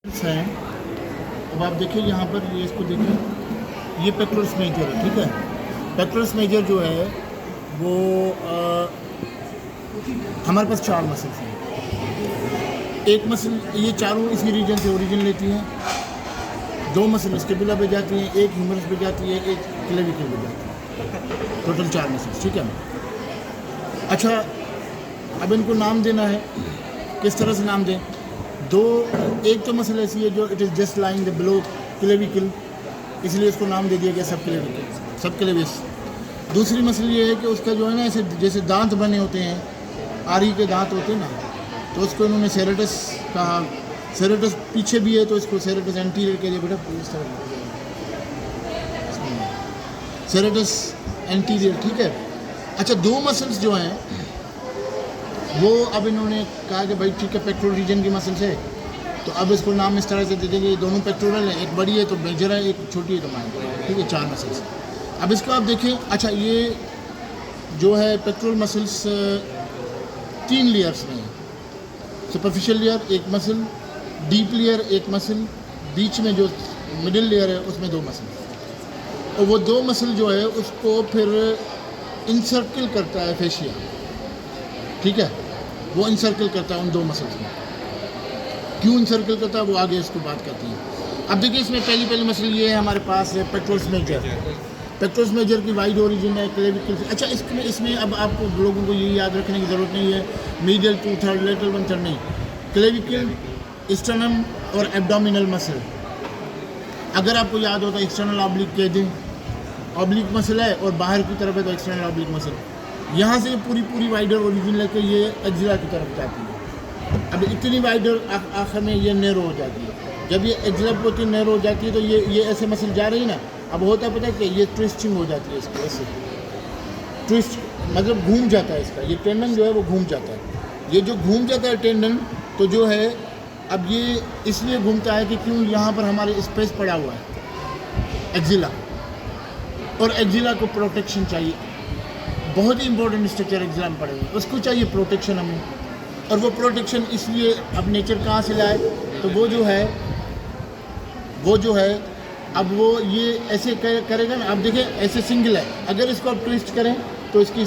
हैं। अब आप देखिए यहाँ पर ये इसको देखिए, ये पेक्टोरस मेजर है, ठीक है। पेक्टोरस मेजर जो है वो हमारे पास 4 मसल्स हैं। एक मसल ये चारों इसी रीजन से ओरिजिन लेती हैं, 2 मसल स्केपुला पे जाती हैं, एक ह्यूमरस पे जाती है, एक क्लेविकल पे जाती है। टोटल 4 मसल्स, ठीक है। अच्छा, अब इनको नाम देना है, किस तरह से नाम दें? एक तो मसल ऐसी है जो it is just lying the below clavicle, इसलिए उसको नाम दे दिया गया सब क्लेविकल, सब क्लेविस। दूसरी मसल ये है कि उसका जो है ना ऐसे जैसे दांत बने होते हैं, आरी के दांत होते हैं ना, तो उसको इन्होंने सेरेटस कहा। सेरेटस पीछे भी है तो इसको सेरेटस एंटीरियर कह दिया बेटा, इस तरह सेरेटस एंटीरियर, ठीक है। अच्छा, 2 मसल्स जो हैं वो अब इन्होंने कहा कि भाई ठीक है पेक्टोरल रीजन की मसल्स है, तो अब इसको नाम इस तरह से दे देंगे, ये दोनों पेक्टोरल हैं, एक बड़ी है तो मेजर है, एक छोटी है तो माइनर, ठीक है। 4 मसल्स। अब इसको आप देखें, अच्छा ये जो है पेक्टोरल मसल्स 3 लेयर्स में है। सुपरफिशियल लेयर एक मसल, डीप लेयर एक मसल, बीच में जो मिडिल लेयर है उसमें 2 मसल, और वो 2 मसल जो है उसको फिर इंसर्कल करता है फेशिया, ठीक है। वो इंसर्कल करता है उन 2 मसल्स में। क्यों इंसर्कल करता है वो आगे इसको बात करती है। अब देखिए इसमें पहली मसल ये है हमारे पास है पेक्टोरस मेजर। पेक्टोरस मेजर की वाइड ओरिजिन है क्लेविकल से। अच्छा, इसमें अब आपको लोगों को ये याद रखने की ज़रूरत नहीं है मीडियल 2/3 लेटरल 1/3 नहीं, क्लेविकल, स्टर्नम और एब्डोमिनल मसल। अगर आपको याद होता है एक्सटर्नल ऑब्लिक कह दें, ऑब्लिक मसल है और बाहर की तरफ है तो एक्सटर्नल ऑब्लिक मसल। यहाँ से पूरी वाइडर ओरिजिन लेकर ये एक्जिला की तरफ जाती है। अब इतनी वाइडर आखिर में ये नैरो हो जाती है। जब ये एक्जिला बहुत नैरो हो जाती है तो ये ऐसे मसल जा रही है ना, अब होता है पता है कि ये ट्विस्टिंग हो जाती है इसकी, ऐसे ट्विस्ट मतलब घूम जाता है इसका, ये टेंडन जो है वो घूम जाता है। ये जो घूम जाता है टेंडन तो जो है अब ये इसलिए घूमता है कि क्यों यहाँ पर हमारे स्पेस पड़ा हुआ है एक्जिला, और एक्जिला को प्रोटेक्शन चाहिए। बहुत ही इंपॉर्टेंट स्ट्रक्चर एग्जाम पड़ेगा, उसको चाहिए प्रोटेक्शन हमें, और वो प्रोटेक्शन इसलिए अब नेचर कहाँ से लाए, तो वो जो है अब वो ये ऐसे करेगा ना। अब देखिए ऐसे सिंगल है, अगर इसको आप ट्विस्ट करें तो इसकी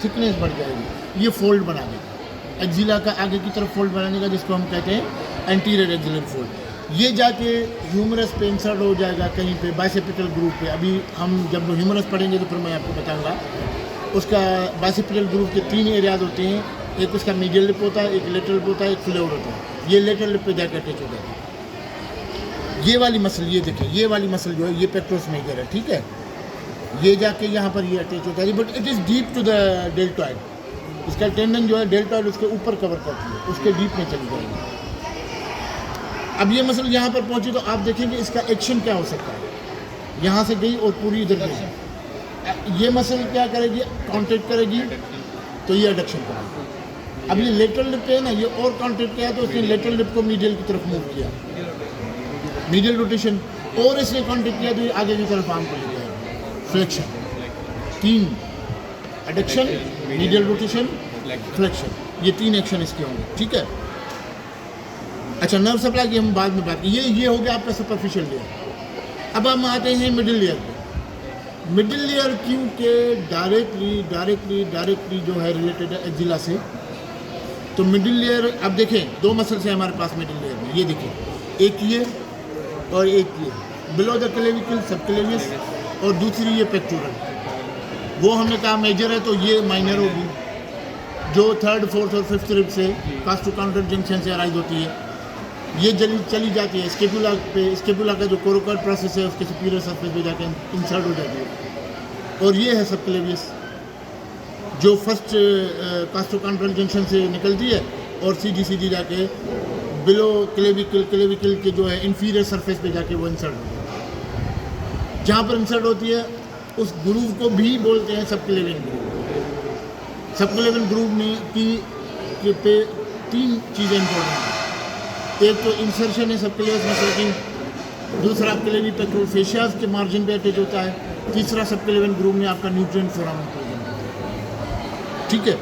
थिकनेस बढ़ जाएगी, ये फोल्ड बना देगा एक्जिला का आगे की तरफ फोल्ड बनाने का, जिसको हम कहते हैं एंटीरियर एक्जिलर फोल्ड। ये जाके ह्यूमरस पे इंसर्ट हो जाएगा कहीं पे बाइसेपिटल ग्रुप पे। अभी हम जब ह्यूमरस पढ़ेंगे तो फिर मैं आपको बताऊँगा। उसका बाइसेपिटल ग्रुप के 3 एरियाज होते हैं, एक उसका मीडियल लिप होता है, एक लेटरल लिप होता है, एक फ्लोर होता है। ये लेटरल लिप पे जाकर अटैच हो जाता है। ये वाली मसल, ये देखिए ये वाली मसल जो है ये पेक्टोरस मेजर है, ठीक है। ये जाके यहाँ पर ये अटैच होता है, but it is deep to the deltoid. इसका टेंडन जो है डेल्टॉइड उसके ऊपर कवर करती है, उसके डीप में चली जाएगी। अब ये मसल यहाँ पर पहुँची तो आप देखेंगे इसका एक्शन क्या हो सकता है। यहाँ से गई और पूरी इधर गई, ये मसल क्या करेगी, कॉन्ट्रैक्ट करेगी तो ये एडक्शन करेगी। अब ये लेटरल लिप है ना, ये और कॉन्ट्रैक्ट किया तो उसने लेटरल लिप को मीडियल की तरफ मूव किया, मीडियल रोटेशन, और इसने कॉन्ट्रैक्ट किया तो ये आगे की तरफ आर्म को ले जाएगा, flexion. 3 adduction, medial rotation, flexion, ये 3 एक्शन इसके होंगे, ठीक है। अच्छा, नर्व सप्लाई की हम बाद में बात, ये हो गया आपका सुपरफिशियल लेयर। अब हम आते हैं मिडिल लेयर पे। मिडिल लेयर क्योंकि डायरेक्टली जो है रिलेटेड है एक्जिला से, तो मिडिल लेयर अब देखें 2 मसल्स हैं हमारे पास मिडिल लेयर में, ये देखिए एक ये और एक ये, बिलो द क्लेविकल सब क्लेवियस, और दूसरी ये पेक्टोरल। वो हमने कहा मेजर है तो ये माइनर होगी, जो 3rd, 4th और 5th रिब से कास्टोकॉन्ड्राइल जंक्शन से अराइज होती है। ये चली जाती है स्केपुला पे, स्केपुला का जो कोरोकॉइड प्रोसेस है उसके सुपीरियर सरफेस पे जाके इंसर्ट हो जाती है। और ये है सब क्लेवियस जो फर्स्ट कास्टोकॉन्ड्राइल जंक्शन से निकलती है और सीधी जाके बिलो क्लेविकल के जो है इंफीरियर सरफेस पे जाके वो इंसर्ट होती है। जहाँ पर इंसर्ट होती है उस ग्रूव को भी बोलते हैं सब क्लेवियन ग्रूव। सब क्लेवियन ग्रूव में पे 3 चीज़ें इंपॉर्टेंट हैं। एक तो इंसर्शन है सब क्लेवियस मसल की, दूसरा क्लेवी पेक्टोरल फेशिया के मार्जिन पे अटैच होता है, तीसरा सब क्लेवियन ग्रूव में आपका न्यूट्रिएंट फोरामेन प्रेजेंट होता है, ठीक है।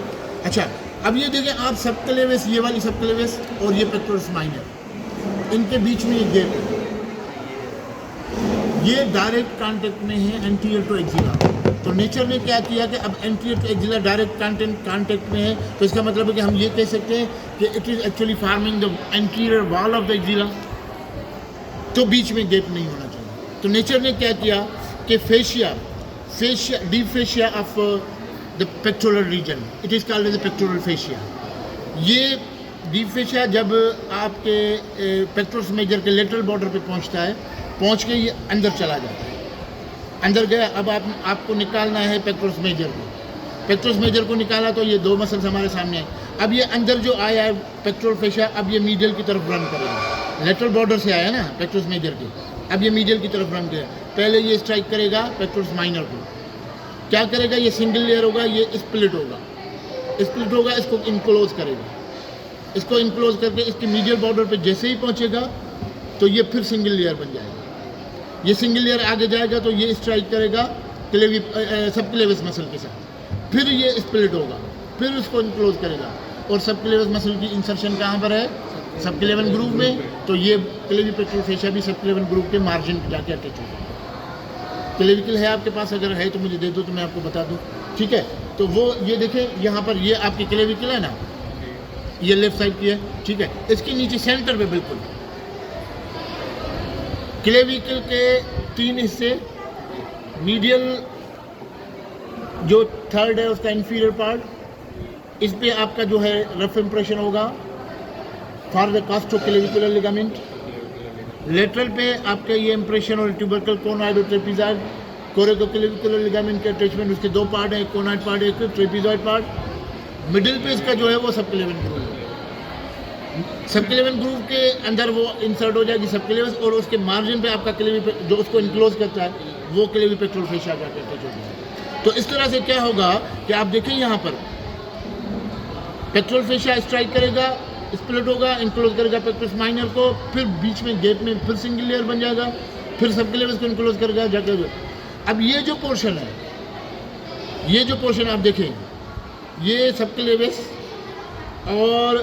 अच्छा, अब ये देखें आप सब क्लेवियस, ये वाली सब क्लेवियस और ये पेक्टोरस माइनर, इनके बीच में ये गैप है, ये डायरेक्ट कांटेक्ट में है एंटीरियर टू एक्सिला। तो नेचर ने क्या किया कि अब anterior to axilla direct contact में है, तो इसका मतलब है कि हम ये कह सकते हैं कि it is actually farming the anterior wall of the axilla, तो बीच में गैप नहीं होना चाहिए। तो नेचर ने क्या किया कि fascia deep fascia of the pectoral region, it is called as the pectoral fascia. ये डीप फेशिया जब आपके पेक्टोरस मेजर के लेटरल बॉर्डर पे पहुंचता है, पहुंच के ये अंदर चला जाता है, अंदर गया। अब आपको निकालना है पेक्टोरस मेजर को। पेक्टोरस मेजर को निकाला तो ये दो मसल्स हमारे सामने हैं। अब ये अंदर जो आया है पेक्टोरल फेशिया, अब ये मीडियल की तरफ रन करेगा। लेटरल बॉर्डर से आया ना पेक्टोरस मेजर के, अब ये मीडियल की तरफ रन करेगा। पहले ये स्ट्राइक करेगा पेक्टोरस माइनर को, क्या करेगा, ये सिंगल लेयर होगा, ये स्प्लिट होगा, इसको इनक्लोज करेगा। इसको इनक्लोज करके इसके मीडियल बॉर्डर पे जैसे ही पहुंचेगा तो ये फिर सिंगल लेयर बन जाएगा। ये सिंगल लेयर आगे जाएगा तो ये स्ट्राइक करेगा सबक्लेवियस मसल के साथ, फिर ये स्प्लिट होगा, फिर उसको इनक्लोज करेगा। और सबक्लेवियस मसल की इंसर्शन कहाँ पर है, सबक्लेवियन ग्रूव में। तो ये क्लेविपेक्टोरल फेशिया भी सबक्लेवियन ग्रूव के मार्जिन पे जाके अटैच होगा। क्लेविकल है आपके पास, अगर है तो मुझे दे दो तो मैं आपको बता दूँ, ठीक है। तो वो ये देखें यहाँ पर, ये आपकी क्लेविकल है ना, ये लेफ्ट साइड की है, ठीक है। इसके नीचे सेंटर पे बिल्कुल क्लेविकल के 3 हिस्से, मीडियल जो थर्ड है उसका इंफीरियर पार्ट, इस पे आपका जो है रफ इंप्रेशन होगा फॉर द कास्टोक्लेविकुलर लिगामेंट। लेटरल पे आपके ये इंप्रेशन और ट्यूबरकल कोनॉइड और ट्रेपीजॉइड कोरेकोक्लेविकुलर लिगामेंट के अटैचमेंट, उसके 2 पार्ट हैं, एक कोनॉइड पार्ट एक ट्रेपीजॉइड पार्ट। मिडिल पे इसका जो है वो सबक्लेवियन ग्रूव है। सबक्लेवियन ग्रूव के अंदर वो इंसर्ट हो जाएगी सबक्लेवियस, और उसके मार्जिन पे आपका क्लेवी जो उसको इनक्लोज करता है वो क्लेविपेक्टोरल फेशिया जाके अटैच हो जाएगा। तो इस तरह से क्या होगा कि आप देखें यहाँ पर पेक्टोरल फेशिया स्ट्राइक करेगा, स्प्लिट होगा, इनक्लोज करेगा पेक्टोरस माइनर को, फिर बीच में गैप में फिर सिंगल लेयर बन जाएगा, फिर सबक्लेवियस को इनक्लोज करेगा जाकर। अब ये जो पोर्शन है, ये जो पोर्शन आप देखें, ये सबक्लेवियस और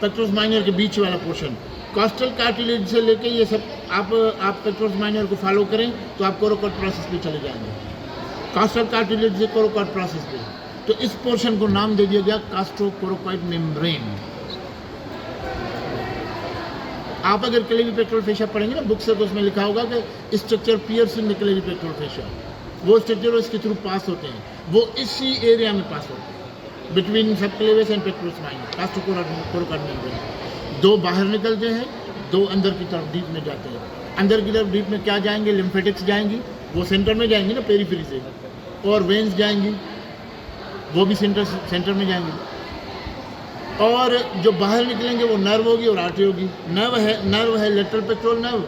पेक्टोरस माइनर के बीच वाला पोर्शन, कॉस्टल कार्टिलेज से लेके ये सब आप पेक्टोरस माइनर को फॉलो करें तो आप कोरोकॉड प्रोसेस पे चले जाएंगे। कॉस्टल कार्टिलेज से कोरोकॉड प्रोसेस पे, तो इस पोर्शन को नाम दे दिया गया कास्टोकोरोकॉइड मेम्ब्रेन। आप अगर क्लेविपेक्टोरल फेशिया पढ़ेंगे ना बुक से, तो उसमें लिखा होगा कि structure piercing the clavipectoral fascia, वो स्ट्रक्चर इसके थ्रू पास होते हैं, वो इसी एरिया में पास होते हैं between subclavius and pectoralis minor, costocoracoid membrane. 2 बाहर निकलते हैं, 2 अंदर की तरफ डीप में जाते हैं। अंदर की तरफ डीप में क्या जाएंगे, लिम्फेटिक्स जाएंगी, वो सेंटर में जाएंगी ना पेरीफेरी से, और वेन्स जाएंगी, वो भी सेंटर में जाएंगी। और जो बाहर निकलेंगे वो नर्व होगी और आर्टरी होगी। नर्व है लेटरल पेक्टोरल नर्व,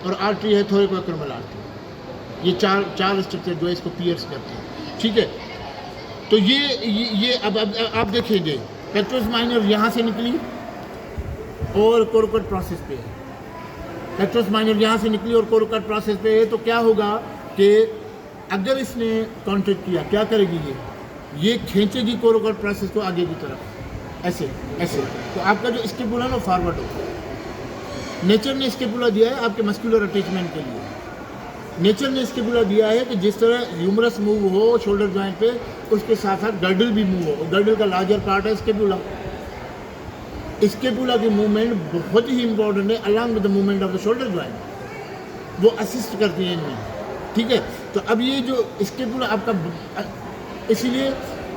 और आर्टरी है थोरेकोएक्रोमल आर्टरी। ये चार स्ट्रक्चर जो है इसको पियर्स करते हैं, ठीक है। तो ये अब आप देखेंगे पेक्टोरस माइनर यहाँ से निकली और कोरोकॉड प्रोसेस पे है। पेक्टोरस माइनर यहाँ से निकली और कोरोकॉड प्रोसेस पे है, तो क्या होगा कि अगर इसने कॉन्ट्रैक्ट किया, क्या करेगी ये खींचेगी कोरोकॉड प्रोसेस को आगे की तरफ, ऐसे ऐसे। तो आपका जो स्केपुला ना फॉरवर्ड होगा। नेचर ने स्केपुला दिया है आपके मस्कुलर अटैचमेंट के लिए। नेचर ने स्केपुला दिया है कि जिस तरह ह्यूमरस मूव हो शोल्डर जॉइंट पे, उसके साथ साथ गर्डल भी मूव हो। गर्डल का लार्जर पार्ट है स्केपुला। स्केपुला की मूवमेंट बहुत ही इंपॉर्टेंट है along with the movement of the shoulder joint, वो असिस्ट करती है इनमें, ठीक है। तो अब ये जो स्केपुला आपका, इसीलिए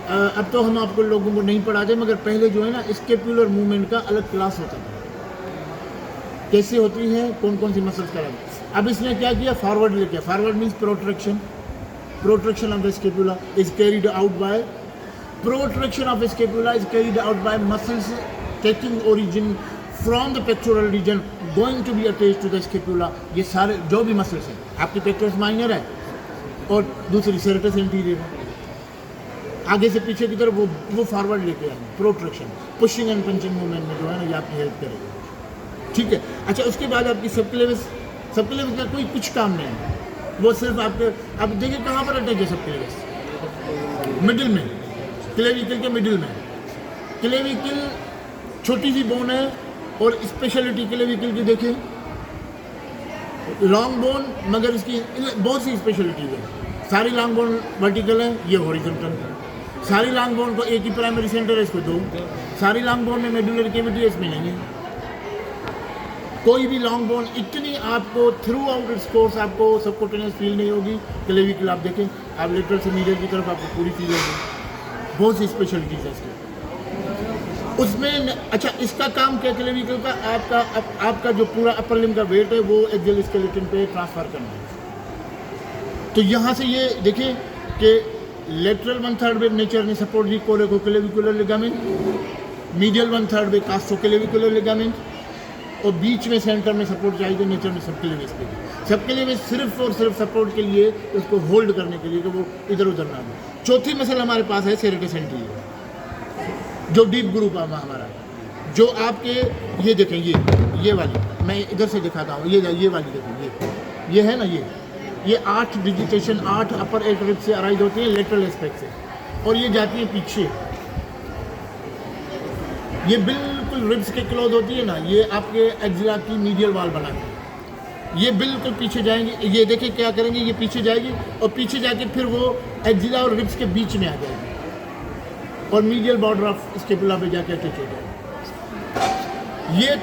अब तो हम आपको लोगों को नहीं पढ़ाते, मगर पहले जो है ना स्केपुलर मूवमेंट का अलग क्लास होता था, कैसे होती है, कौन कौन सी मसल्स का। अब इसने क्या किया, फॉरवर्ड लेके। Forward means protraction of the scapula is carried out by muscles taking origin from the pectoral region going to be attached to the scapula. ये सारे जो भी मसल्स हैं, आपकी पेक्टोरस माइनर है और दूसरी सेरेटस एंटीरियर है, आगे से पीछे की तरफ वो फॉरवर्ड लेके आएंगे। Protraction, pushing and punching movement में जो है ना ये आपकी हेल्प करेगा, ठीक है। अच्छा, उसके बाद आपकी सबक्लेवियस का कोई कुछ काम नहीं है, वो सिर्फ आपके, आप देखिए कहाँ पर अटैच है सबक्लेवियस, मिडिल में, क्लेविकल के मिडिल में। क्लेविकल छोटी सी बोन है और स्पेशलिटी क्लेविकल की देखें, लॉन्ग बोन, मगर इसकी बहुत सी स्पेशलिटीज़ है। सारी लॉन्ग बोन वर्टिकल है, ये हॉरिजॉन्टल है। सारी लॉन्ग बोन को एक ही प्राइमरी सेंटर है, इसको 2। सारी लॉन्ग बोन में मेडुलर कैविटी है, इसमें नहीं है। कोई भी लॉन्ग बोन इतनी आपको थ्रू आउट इट्स कोर्स आपको सबकोटेनियस फील नहीं होगी। क्लेविकल आप देखें, आप लेटरल से मीडियल की तरफ आपको पूरी फील होगी। बहुत सी स्पेशलिटीज़ है इसकी उसमें। अच्छा, इसका काम क्या क्लेविकल का, आपका जो पूरा अपर लिम्ब का वेट है वो एक्सियल स्केलेटन पे ट्रांसफर करना है। तो यहाँ से ये देखिए कि लेटरल 1/3 में नेचर ने सपोर्ट दी कोलेकोक्लेविकुलर लिगामेंट, मीडियल 1/3 में कास्टोक्लेविकुलर लिगामेंट, और बीच में सेंटर में सपोर्ट चाहिए नेचर ने सबक्लेविस के लिए। सबक्लेविस सिर्फ और सिर्फ सपोर्ट के लिए, उसको होल्ड करने के लिए कि वो इधर उधर ना हो। चौथी मसल हमारे पास है सेरेटस एंटीरियर, जो डीप ग्रुप है हमारा, जो आपके ये देखें, ये वाली मैं इधर से दिखाता हूँ, ये वाली देखें, ये है ना, ये 8 डिजिटेशन 8 अपर 8 रिब से अराइज होती है लेटरल एस्पेक्ट से, और ये जाती है पीछे। ये बिल्कुल रिब्स के क्लोज होती है ना, ये आपके एक्सिला की मीडियल वाल बनाती है। ये बिल्कुल पीछे जाएंगी, ये देखिए क्या करेंगे, ये पीछे जाएगी और पीछे जाके फिर वो एक्सिला और रिब्स के बीच में आ जाएगी और मीडियल बॉर्डर ऑफ स्केपुला पे जाके अटैच हो जाएगी। ये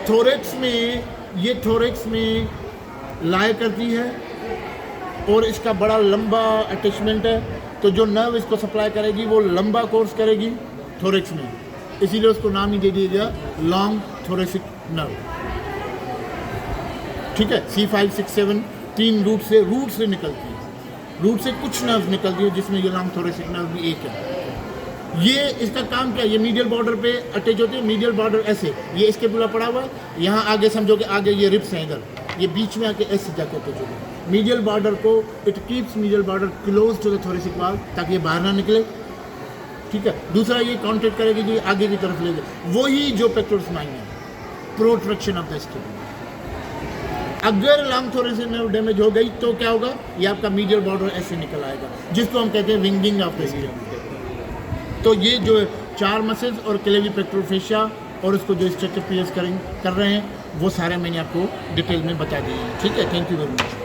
थोरेक्स में लाया करती है और इसका बड़ा लंबा अटैचमेंट है, तो जो नर्व इसको सप्लाई करेगी वो लंबा कोर्स करेगी थोरेक्स में, इसीलिए उसको नाम ही दे दिया गया लॉन्ग थोरेसिक नर्व। ठीक है, C5, 6, 7 3 रूट से निकलती है। रूट से कुछ नर्व निकलती है जिसमें ये लॉन्ग थोरेसिक नर्व भी एक है। ये इसका काम क्या है, ये मीडियल बॉर्डर पे अटैच होती है। मीडियल बॉर्डर ऐसे, ये स्केपुला पड़ा हुआ है, यहाँ आगे समझो कि आगे ये रिब्स हैं इधर, ये बीच में आके ऐसे जाके अटैच होती है। मीडियल बॉर्डर को it keeps medial border close to the thoracic wall ताकि ये बाहर ना निकले। ठीक है, दूसरा ये कॉन्टेक्ट करेगी जो आगे की तरफ ले जाए, वही जो पेक्टोरस माइन है, प्रोट्रैक्शन ऑफ द स्केपुला। अगर लॉन्ग थोरेसिक नर्व डैमेज हो गई तो क्या होगा, ये आपका मीडियल बॉर्डर ऐसे निकल आएगा, जिसको हम कहते हैं विंगिंग ऑफ द स्केपुला। तो ये जो 4 मसल्स और क्लेवी पेक्टोरफेशिया और उसको जो स्ट्रक्चर पीएस कर रहे हैं वो सारे मैंने आपको डिटेल में बता दिए हैं। ठीक है, थैंक यू वेरी मच।